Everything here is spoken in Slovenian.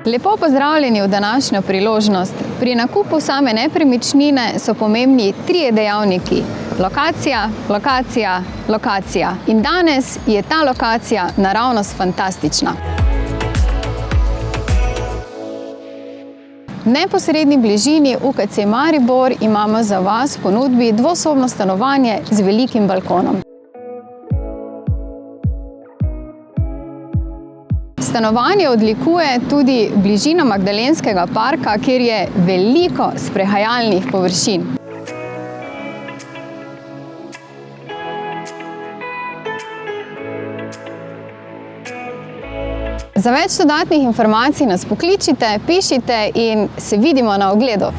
Lepo pozdravljeni v današnjo priložnost. Pri nakupu same nepremičnine so pomembni trije dejavniki. Lokacija, lokacija, lokacija. In danes je ta lokacija naravnost fantastična. V neposredni bližini UKC Maribor imamo za vas v ponudbi dvosobno stanovanje z velikim balkonom. Stanovanje odlikuje tudi bližina Magdalenskega parka, kjer je veliko sprehajalnih površin. Za več dodatnih informacij nas pokličite, pišite in se vidimo na ogledu.